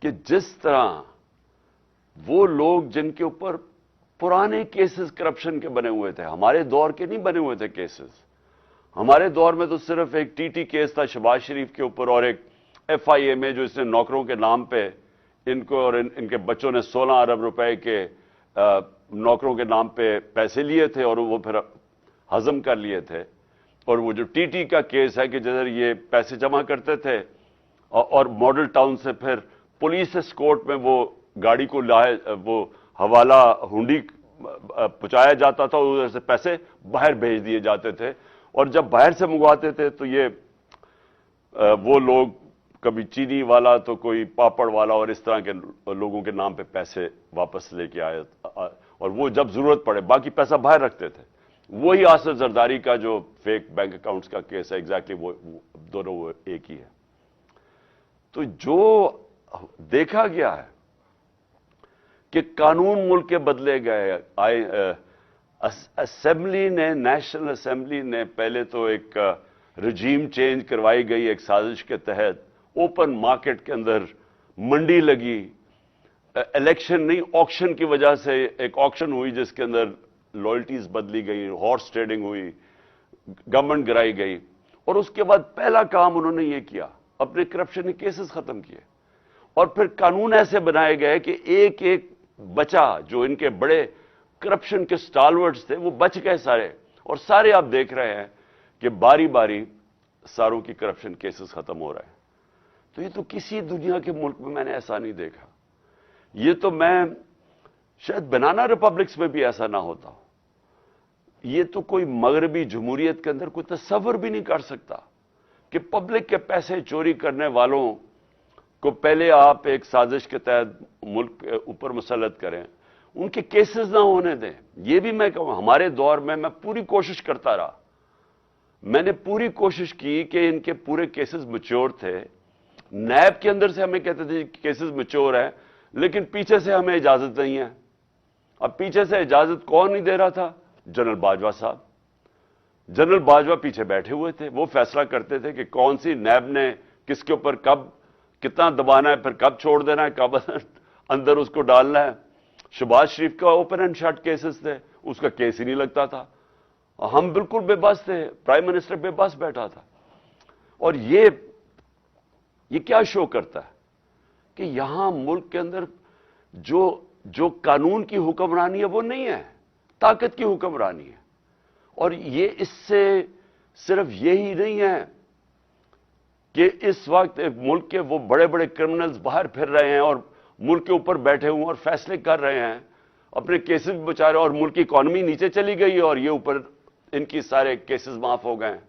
کہ جس طرح وہ لوگ جن کے اوپر پرانے کیسز کرپشن کے بنے ہوئے تھے، ہمارے دور کے نہیں بنے ہوئے تھے کیسز، ہمارے دور میں تو صرف ایک ٹی ٹی کیس تھا شہباز شریف کے اوپر، اور ایک ایف آئی اے میں جو اس نے نوکروں کے نام پہ ان کو اور ان کے بچوں نے 16 ارب روپے کے نوکروں کے نام پہ پیسے لیے تھے اور وہ پھر ہضم کر لیے تھے. اور وہ جو ٹی ٹی کا کیس ہے کہ جدھر یہ پیسے جمع کرتے تھے اور ماڈل ٹاؤن سے پھر پولیس اسکورٹ میں وہ گاڑی کو لائے، وہ حوالہ ہنڈی پہنچایا جاتا تھا، ادھر سے پیسے باہر بھیج دیے جاتے تھے. اور جب باہر سے منگواتے تھے تو یہ وہ لوگ کبھی چینی والا تو کوئی پاپڑ والا اور اس طرح کے لوگوں کے نام پہ پیسے واپس لے کے آئے، اور وہ جب ضرورت پڑے باقی پیسہ باہر رکھتے تھے. وہی آصف زرداری کا جو فیک بینک اکاؤنٹس کا کیس ہے، ایگزیکٹلی وہ دونوں وہ ایک ہی ہے. تو جو دیکھا گیا ہے کہ قانون ملک کے بدلے گئے، اسمبلی نے، نیشنل اسمبلی نے پہلے تو ایک رجیم چینج کروائی گئی ایک سازش کے تحت، اوپن مارکیٹ کے اندر منڈی لگی، الیکشن نہیں آکشن کی وجہ سے ایک آکشن ہوئی جس کے اندر لائلٹیز بدلی گئی، ہارس ٹریڈنگ ہوئی، گورنمنٹ گرائی گئی. اور اس کے بعد پہلا کام انہوں نے یہ کیا، اپنے کرپشن کے کیسز ختم کیے، اور پھر قانون ایسے بنائے گئے کہ ایک ایک بچا جو ان کے بڑے کرپشن کے سٹالورٹس تھے وہ بچ گئے سارے، اور سارے آپ دیکھ رہے ہیں کہ باری باری ساروں کی کرپشن کیسز ختم ہو رہے ہیں. تو یہ تو کسی دنیا کے ملک میں میں نے ایسا نہیں دیکھا. یہ تو میں شاید بنانا ریپبلکس میں بھی ایسا نہ ہوتا. یہ تو کوئی مغربی جمہوریت کے اندر کوئی تصور بھی نہیں کر سکتا کہ پبلک کے پیسے چوری کرنے والوں کو پہلے آپ ایک سازش کے تحت ملک کے اوپر مسلط کریں، ان کے کیسز نہ ہونے دیں. یہ بھی میں کہوں ہمارے دور میں پوری کوشش کرتا رہا، میں نے پوری کوشش کی کہ ان کے پورے کیسز میچور تھے. نیب کے اندر سے ہمیں کہتے تھے کیسز میچور ہیں، لیکن پیچھے سے ہمیں اجازت نہیں ہے. اب پیچھے سے اجازت کون نہیں دے رہا تھا؟ جنرل باجوہ صاحب. جنرل باجوہ پیچھے بیٹھے ہوئے تھے، وہ فیصلہ کرتے تھے کہ کون سی نیب نے کس کے اوپر کب کتنا دبانا ہے، پھر کب چھوڑ دینا ہے، کب اندر اس کو ڈالنا ہے. شہباز شریف کا اوپن اینڈ شٹ کیسز تھے، اس کا کیس ہی نہیں لگتا تھا. ہم بالکل بے بس تھے، پرائم منسٹر بے بس بیٹھا تھا. اور یہ کیا شو کرتا ہے کہ یہاں ملک کے اندر جو قانون کی حکمرانی ہے وہ نہیں ہے، طاقت کی حکمرانی ہے. اور یہ اس سے صرف یہی نہیں ہے کہ اس وقت ملک کے وہ بڑے بڑے کرمنلز باہر پھر رہے ہیں اور ملک کے اوپر بیٹھے ہوئے اور فیصلے کر رہے ہیں، اپنے کیسز بھی بچا رہے ہیں، اور ملک کی اکانومی نیچے چلی گئی اور یہ اوپر ان کی سارے کیسز معاف ہو گئے ہیں.